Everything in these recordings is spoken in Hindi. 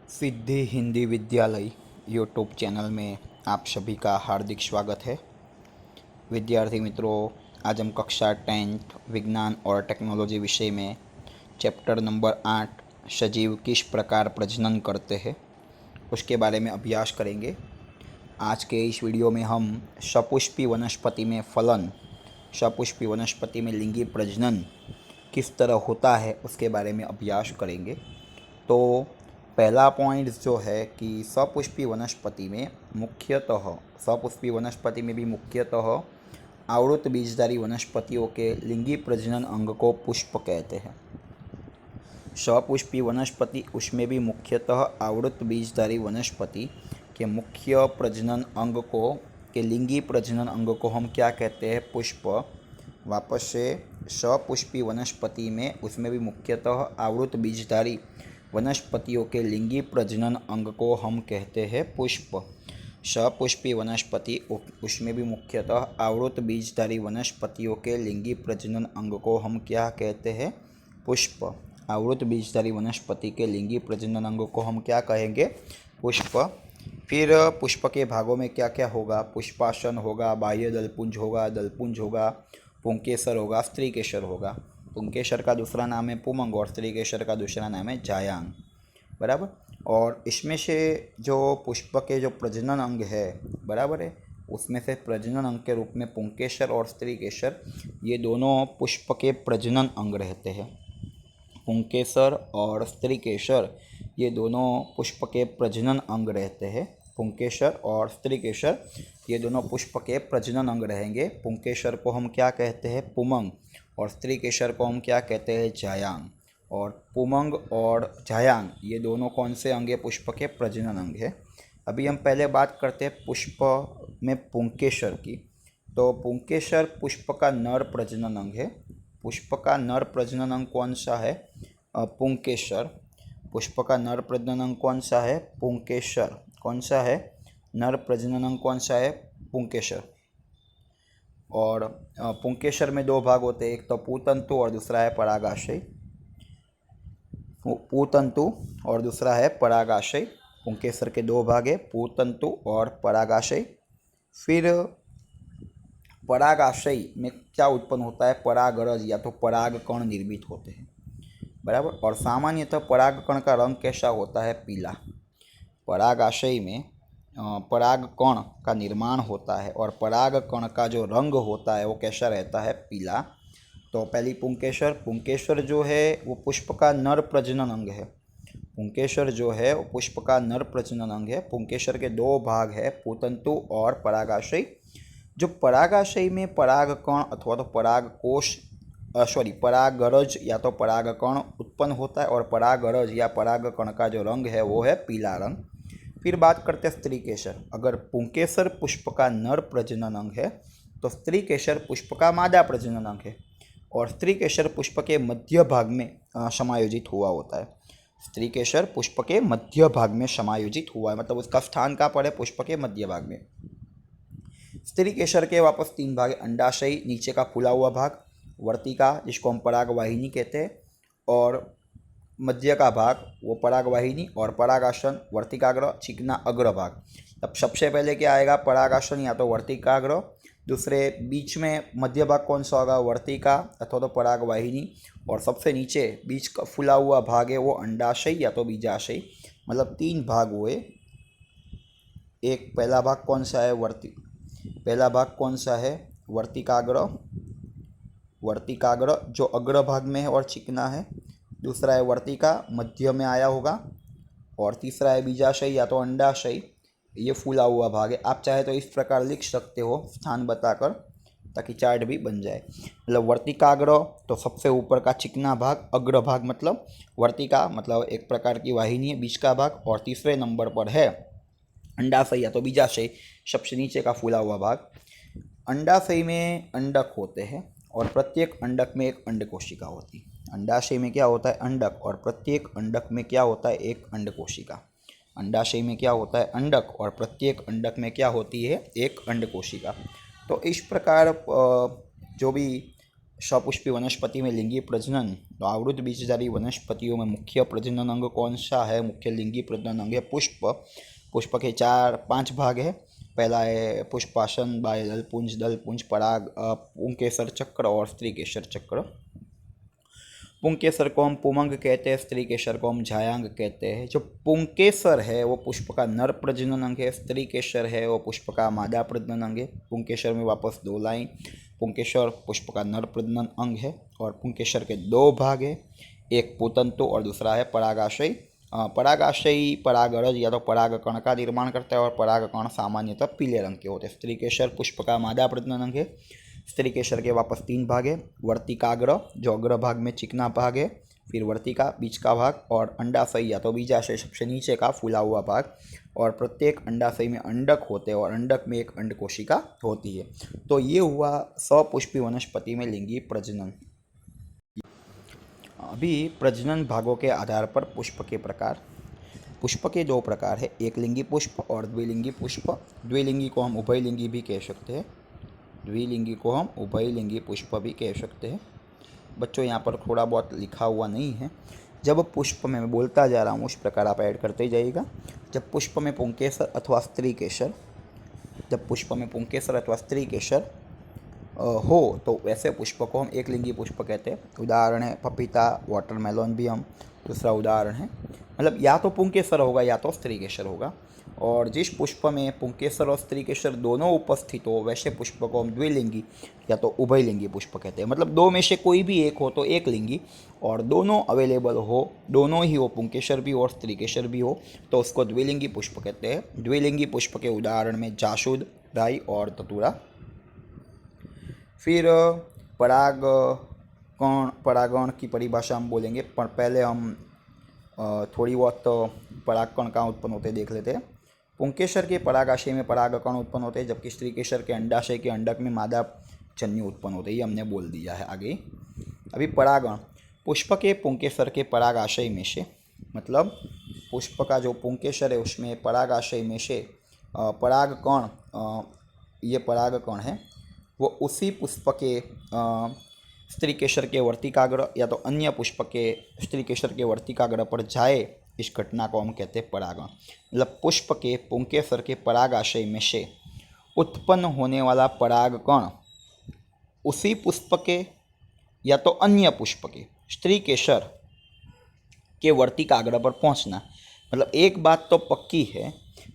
सिद्धि हिंदी विद्यालय यूट्यूब चैनल में आप सभी का हार्दिक स्वागत है। विद्यार्थी मित्रों, आज हम कक्षा 10th विज्ञान और टेक्नोलॉजी विषय में चैप्टर नंबर 8 सजीव किस प्रकार प्रजनन करते हैं उसके बारे में अभ्यास करेंगे। आज के इस वीडियो में हम सपुष्पी वनस्पति में फलन, सपुष्पी वनस्पति में लिंगी प्रजनन किस तरह होता है उसके बारे में अभ्यास करेंगे। तो पहला पॉइंट जो है कि सपुष्पी वनस्पति में भी मुख्यतः आवृत बीजधारी वनस्पतियों के लिंगी प्रजनन अंग को पुष्प कहते हैं। सपुष्पी वनस्पति उसमें भी मुख्यतः आवृत बीजधारी वनस्पति के मुख्य प्रजनन अंग को के लिंगी प्रजनन अंग को हम क्या कहते हैं? पुष्प। वापस से, सपुष्पी वनस्पति में उसमें भी मुख्यतः आवृत बीजधारी वनस्पतियों के लिंगी प्रजनन अंग को हम कहते हैं पुष्प। सपुष्पी वनस्पति उसमें भी मुख्यतः आवृत बीजधारी वनस्पतियों के लिंगी प्रजनन अंग को हम क्या कहते हैं? पुष्प। आवृत बीजधारी वनस्पति के लिंगी प्रजनन अंग को हम क्या कहेंगे? पुष्प। फिर पुष्प के भागों में क्या क्या होगा? पुष्पासन होगा, बाह्य दलपुंज होगा, पुंकेसर होगा, स्त्रीकेसर होगा। पुंकेसर का दूसरा नाम है पुमंग और स्त्रीकेसर का दूसरा नाम है जायांग, बराबर। और इसमें से जो पुष्प के जो प्रजनन अंग है, बराबर है, उसमें से प्रजनन अंग के रूप में पुंकेसर और स्त्रीकेसर ये दोनों पुष्प के प्रजनन अंग रहते हैं। पुंकेसर और स्त्रीकेसर ये दोनों पुष्प के प्रजनन अंग रहते हैं। पुंकेसर और स्त्रीकेसर ये दोनों पुष्प के प्रजनन अंग रहेंगे। पुंकेसर को हम क्या कहते हैं? पुमंग। और स्त्रीकेसर को हम क्या कहते हैं? जायांग। और पुमंग और जायांग ये दोनों कौन से अंग है? पुष्प के प्रजनन अंग है। अभी हम पहले बात करते हैं पुष्प में पुंकेसर की। तो पुंकेसर पुष्प का नर प्रजनन अंग है। पुष्प का नर प्रजनन अंग कौन सा है? पुंकेसर। पुष्प का नर प्रजनन अंग कौन सा है? पुंकेसर। कौन सा है? नर प्रजनन अंग कौन सा है? पुंकेसर। और पुंकेसर में दो भाग होते हैं, एक तो पूतंतु और दूसरा है परागाशय। पूतंतु और दूसरा है परागाशय। पुंकेसर के दो भाग है, पूतंतु और परागाशय। फिर परागाशय में क्या उत्पन्न होता है? परागरज या तो परागकण निर्मित होते हैं, बराबर। और सामान्यतः परागकण का रंग कैसा होता है? पीला। परागाशय में परागकण का निर्माण होता है और परागकण का जो रंग होता है वो कैसा रहता है? पीला। तो पहली पुंकेसर जो है वो पुष्प का नर प्रजनन अंग है। पुंकेसर जो है वो पुष्प का नर प्रजनन अंग है। पुंकेसर के दो भाग है, पूतंतु और परागाशय। जो परागाशय में परागकण अथवा तो परागरज या तो परागकण उत्पन्न होता है और परागरज या परागकण का जो रंग है वो है पीला रंग। फिर बात करते हैं स्त्रीकेसर। अगर पुंकेसर पुष्प का नर प्रजनन अंग है तो स्त्रीकेसर पुष्प का मादा प्रजनन अंग है और स्त्रीकेसर पुष्प के मध्य भाग में समायोजित हुआ होता है। स्त्रीकेसर पुष्प के मध्य भाग में समायोजित हुआ है, मतलब उसका स्थान कहाँ पर है? पुष्प के मध्य भाग में। स्त्रीकेसर के वापस तीन भाग है, अंडाशय नीचे का फूला हुआ भाग, वर्तिका जिसको हम परागवाहिनी कहते हैं, और मध्य का भाग वो परागवाहिनी, और परागासन वर्तिकाग्र, चिकना अग्रभाग। अब सबसे पहले क्या आएगा? परागासन या तो वर्तिकाग्र, दूसरे बीच में मध्य भाग कौन सा होगा? वर्तिका अथवा तो परागवाहिनी, और सबसे नीचे बीच का फूला हुआ भाग है वो अंडाशय या तो बीजाशय। मतलब तीन भाग हुए। एक पहला भाग कौन सा है? पहला भाग कौन सा है? वर्तिकाग्र जो अग्रभाग में है और चिकना है। दूसरा है वर्तिका, मध्य में आया होगा। और तीसरा है बीजाशय या तो अंडाशय, ये फूला हुआ भाग है। आप चाहे तो इस प्रकार लिख सकते हो स्थान बताकर, ताकि चार्ट भी बन जाए। मतलब वर्तिकाग्र तो सबसे ऊपर का चिकना भाग, अग्रभाग मतलब वर्तिका मतलब एक प्रकार की वाहिनी है, बीच का भाग, और तीसरे नंबर पर है अंडाशय या तो बीजाशय, सबसे नीचे का फूला हुआ भाग। अंडाशय में अंडक होते हैं और प्रत्येक अंडक में एक अंड कोशिका होती है। अंडाशय में क्या होता है? अंडक, और प्रत्येक अंडक में क्या होता है? एक अंड कोशिका। अंडाशय में क्या होता है? अंडक, और प्रत्येक अंडक में क्या होती है? एक अंड कोशिका। तो इस प्रकार जो भी सपुष्पी वनस्पति में लिंगी प्रजनन, तो आवृत बीजधारी वनस्पतियों में मुख्य प्रजनन अंग कौन सा है? मुख्य लिंगी प्रजनन अंग है पुष्प। पुष्प के 4-5 भाग है। पहला है पुष्पासन, दल पुंज, पराग, पुंकेसर चक्र और स्त्रीकेसर चक्र। पुंकेसर को हम पुमंग कहते हैं, स्त्रीकेसर को हम झायांग कहते हैं। जो पुंकेसर है वो पुष्प का नर प्रजनन अंग है, स्त्रीकेसर है वो पुष्प का मादा प्रजनन अंग है। पुंकेसर में वापस 2 लाइन, पुंकेसर पुष्प का नर प्रजनन अंग है और पुंकेसर के 2 भाग है, एक पुतंतु और दूसरा है परागाशयी। परागाशयी परागरज या तो परागकण का निर्माण करता है और परागकण सामान्यतः पीले रंग के होते हैं। स्त्रीकेसर पुष्प का मादा प्रजनन अंग है। स्त्रीकेसर के वापस 3 भाग है, वर्तिकाग्र जो अग्र भाग में चिकना भाग है, फिर वर्तिका बीच का भाग और अंडाशय या तो बीजाशय सबसे नीचे का फूला हुआ भाग, और प्रत्येक अंडाशय में अंडक होते हैं और अंडक में एक अंडकोशिका होती है। तो ये हुआ सपुष्पी वनस्पति में लिंगी प्रजनन। अभी प्रजनन भागों के आधार पर पुष्प के प्रकार। पुष्प के 2 प्रकार है, एक लिंगी पुष्प और द्विलिंगी पुष्प। द्विलिंगी को हम उभयलिंगी भी कह सकते हैं, द्विलिंगी को हम उभयलिंगी पुष्प भी कह सकते हैं। बच्चों यहाँ पर थोड़ा बहुत लिखा हुआ नहीं है। जब पुष्प में मैं बोलता जा रहा हूँ उस प्रकार आप ऐड करते ही जाइएगा। जब पुष्प में पुंकेसर अथवा स्त्रीकेसर, जब पुष्प में पुंकेसर अथवा स्त्रीकेसर हो तो वैसे पुष्प को हम एक लिंगी पुष्प कहते हैं। उदाहरण है पपीता, वाटरमेलन भी हम दूसरा उदाहरण है। मतलब या तो पुंकेसर होगा या तो स्त्रीकेसर होगा। और जिस पुष्प में पुंकेसर और स्त्रीकेसर दोनों उपस्थित हो वैसे पुष्प को हम द्विलिंगी या तो उभयलिंगी पुष्प कहते हैं। मतलब 2 में से कोई भी एक हो तो एक लिंगी, और दोनों अवेलेबल हो, दोनों ही हो, पुंकेसर भी हो और स्त्रीकेसर भी हो, तो उसको द्विलिंगी पुष्प कहते हैं। द्विलिंगी पुष्प के उदाहरण में जासूद, राई और धतूरा। फिर परागण की परिभाषा हम बोलेंगे, पर पहले हम थोड़ी बहुत परागकण कहाँ उत्पन्न होते देख लेते हैं। पुंकेसर के परागाशय में परागकण उत्पन्न होते हैं, जबकि स्त्रीकेसर के अंडाशय के अंडक में मादा जन्यु उत्पन्न होते हैं। ये हमने बोल दिया है आगे। अभी परागण, पुष्प के पुंकेसर के परागाशय में से, मतलब पुष्प का जो पुंकेसर है उसमें परागाशय में से परागकण, ये परागकण है वो उसी पुष्प के स्त्रीकेसर के वर्तिकाग्र या तो अन्य पुष्प के स्त्रीकेसर के वर्तिकाग्र पर जाए, इस घटना को हम कहते हैं परागण। मतलब पुष्प के पुंकेसर के परागाशय में से उत्पन्न होने वाला परागकण उसी पुष्प के या तो अन्य पुष्प के स्त्रीकेसर के वर्तिकाग्र पर पहुंचना। मतलब एक बात तो पक्की है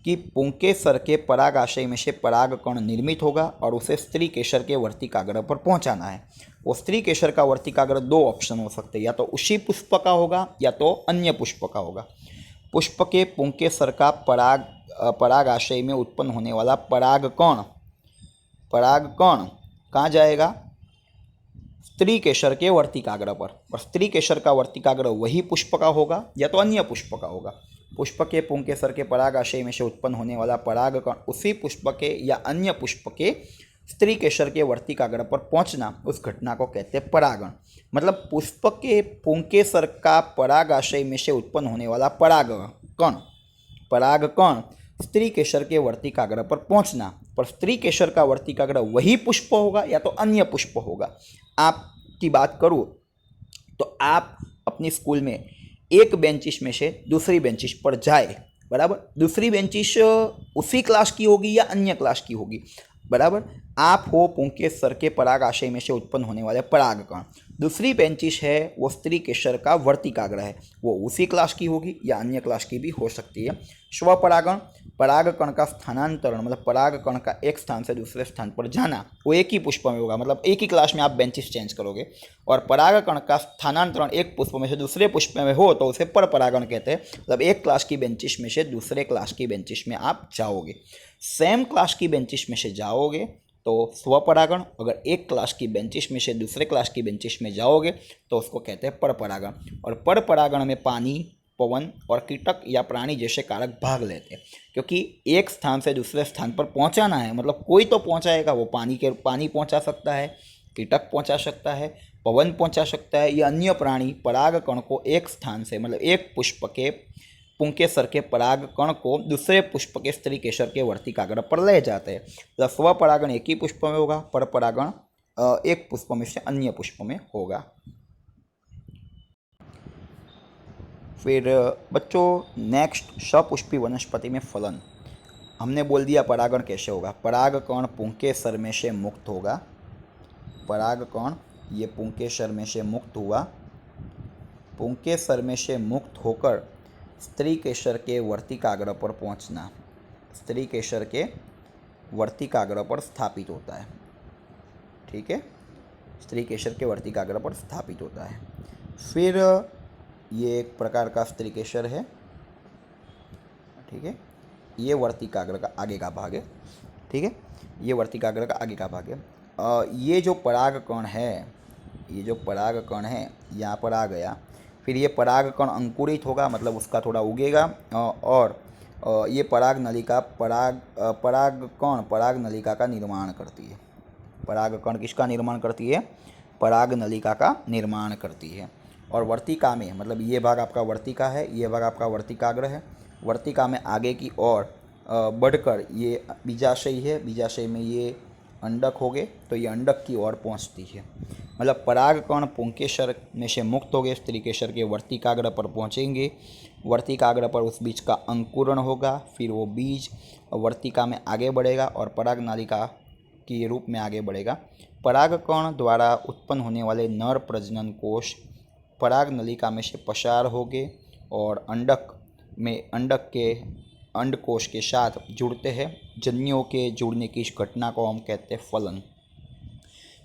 कि पुंकेसर के परागाशय में से परागकण निर्मित होगा और उसे स्त्रीकेसर के वर्तिकाग्र पर पहुंचाना है। वो स्त्रीकेसर का वर्तिकाग्र 2 ऑप्शन हो सकते हैं, या तो उसी पुष्प का होगा या तो अन्य पुष्प का होगा। पुष्प के पुंकेसर का परागाशय में उत्पन्न होने वाला परागकण कहाँ जाएगा? स्त्रीकेसर के वर्तिकाग्र पर, और स्त्रीकेसर का वर्तिकाग्र वही पुष्प का होगा या तो अन्य पुष्प का होगा। पुष्प के पुंकेसर के परागाशय में से उत्पन्न होने वाला परागकण उसी पुष्प के या अन्य पुष्प के स्त्रीकेसर के वर्तिकाग्र पर पहुंचना, उस घटना को कहते हैं परागण। मतलब पुष्प के पुंकेसर का परागाशय में से उत्पन्न होने वाला परागकण स्त्रीकेसर के वर्तिकाग्र पर पहुंचना, पर स्त्रीकेसर का वर्तिकाग्र वही पुष्प होगा या तो अन्य पुष्प होगा। आपकी बात करूँ तो आप अपनी स्कूल में एक बेंचिस में से दूसरी बेंचिस पर जाए, बराबर। दूसरी बेंचिस उसी क्लास की होगी या अन्य क्लास की होगी, बराबर। आप हो पुंकेसर के परागाशय में से उत्पन्न होने वाले परागकण, दूसरी बेंचिस है वो स्त्रीकेसर का वर्तिकाग्र है, वो उसी क्लास की होगी या अन्य क्लास की भी हो सकती है। स्वपरागण, परागकण का स्थानांतरण, मतलब परागकण का एक स्थान से दूसरे स्थान पर जाना, वो एक ही पुष्प में होगा, मतलब एक ही क्लास में आप बेंचिस चेंज करोगे। और परागकण का स्थानांतरण एक पुष्प में से दूसरे पुष्प में हो तो उसे परपरागण कहते हैं। मतलब एक क्लास की बेंचिस में से दूसरे क्लास की बेंचिस में आप जाओगे। सेम क्लास की बेंचिस में से जाओगे तो स्वपरागण, अगर एक क्लास की बेंचिस में से दूसरे क्लास की बेंचिस में जाओगे तो उसको कहते हैं परपरागण। और परपरागण में पानी, पवन और कीटक या प्राणी जैसे कारक भाग लेते हैं, क्योंकि एक स्थान से दूसरे स्थान पर पहुंचाना है, मतलब कोई तो पहुंचाएगा। वो पानी पहुंचा सकता है, कीटक पहुंचा सकता है, पवन पहुंचा सकता है, या अन्य प्राणी परागकण को एक स्थान से, मतलब एक पुष्प के पुंकेसर के परागकण को दूसरे पुष्प के स्त्रीकेसर के वर्तिकाग्र पर ले जाते हैं। तो स्वपरागण एक ही पुष्प में होगा, परपरागण एक पुष्प में से अन्य पुष्प में होगा। फिर बच्चों नेक्स्ट, सपुष्पी वनस्पति में फलन। हमने बोल दिया परागण कैसे होगा। परागकण पुंकेसर में से मुक्त होगा। परागकण ये पुंकेसर में से मुक्त हुआ। पुंकेसर में से मुक्त होकर स्त्री केसर के वर्तिकाग्र पर पहुंचना, स्त्री केसर के वर्तिकाग्र पर स्थापित होता है। ठीक है, स्त्री केसर के वर्तिकाग्र पर स्थापित होता है। फिर ये एक प्रकार का स्त्री केसर है। ठीक है, ये वर्तिकाग्र का आगे का भाग है। ठीक है, ये वर्तिकाग्र का आगे का भाग है। ये जो परागकण है, ये जो परागकण है यहाँ पर आ गया। फिर ये परागकण अंकुरित होगा, मतलब उसका थोड़ा उगेगा, और ये पराग नलिका परागकण पराग नलिका का निर्माण करती है। परागकण किसका निर्माण करती है? पराग नलिका का निर्माण करती है। और वर्तिका में, मतलब ये भाग आपका वर्तिका है, ये भाग आपका वर्तिकाग्र है। वर्तिका में आगे की ओर बढ़कर ये बीजाशय है, बीजाशय में ये अंडक हो गए, तो ये अंडक की ओर पहुंचती है। मतलब परागकण पुंकेसर में से मुक्त हो गए, स्त्री केसर के वर्तिकाग्र पर पहुंचेंगे। वर्तिकाग्र पर उस बीज का अंकुरण होगा, फिर वो बीज वर्तिका में आगे बढ़ेगा और पराग नालिका के रूप में आगे बढ़ेगा। परागकण द्वारा उत्पन्न होने वाले नर प्रजनन कोष पराग नलिका में से पसार होंगे और अंडक में अंडक के अंडकोश के साथ जुड़ते हैं। जन्युओं के जुड़ने की इस घटना को हम कहते हैं फलन।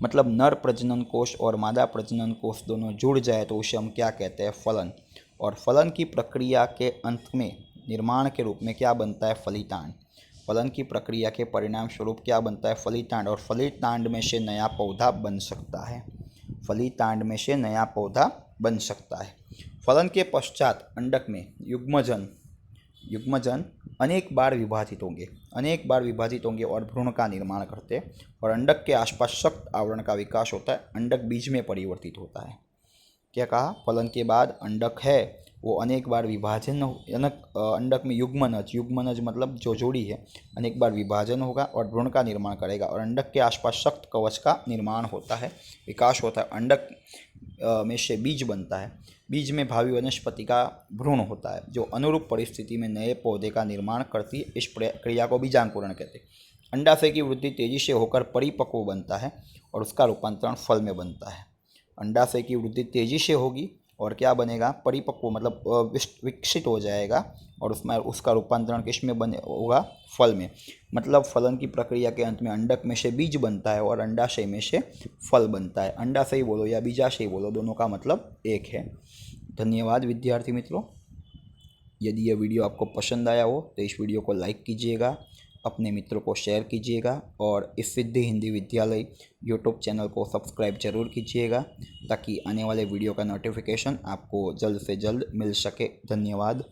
मतलब नर प्रजनन कोष और मादा प्रजनन कोष दोनों जुड़ जाए तो उसे हम क्या कहते हैं? फलन। और फलन की प्रक्रिया के अंत में निर्माण के रूप में क्या बनता है? फलितांड। फलन की प्रक्रिया के परिणाम स्वरूप क्या बनता है? फलितांड। और फलितांड में से नया पौधा बन सकता है। फलितांड में से नया पौधा बन सकता है। फलन के पश्चात अंडक में युग्मजन अनेक बार विभाजित होंगे और भ्रूण का निर्माण करते हैं और अंडक के आसपास सख्त आवरण का विकास होता है। अंडक बीज में परिवर्तित होता है। क्या कहा? फलन के बाद अंडक है वो अनेक बार विभाजन, अंडक में युग्मनज मतलब जो जोड़ी है, अनेक बार विभाजन होगा और भ्रूण का निर्माण करेगा और अंडक के आसपास सख्त कवच का निर्माण होता है, विकास होता है। अंडक में से बीज बनता है। बीज में भावी वनस्पति का भ्रूण होता है जो अनुरूप परिस्थिति में नए पौधे का निर्माण करती है। इस प्रक्रिया को बीजांकुरण कहते हैं। अंडाशय की वृद्धि तेजी से होकर परिपक्व बनता है और उसका रूपांतरण फल में बनता है। अंडाशय की वृद्धि तेजी से होगी और क्या बनेगा? परिपक्व, मतलब विकसित हो जाएगा और उसमें उसका रूपांतरण किस में बने होगा? फल में। मतलब फलन की प्रक्रिया के अंत में अंडक में से बीज बनता है और अंडाशय में से फल बनता है। अंडाशय बोलो या बीजाशय बोलो, दोनों का मतलब एक है। धन्यवाद विद्यार्थी मित्रों। यदि यह वीडियो आपको पसंद आया हो तो इस वीडियो को लाइक कीजिएगा, अपने मित्रों को शेयर कीजिएगा और इस सिद्धि हिंदी विद्यालय यूट्यूब चैनल को सब्सक्राइब जरूर कीजिएगा ताकि आने वाले वीडियो का नोटिफिकेशन आपको जल्द से जल्द मिल सके। धन्यवाद।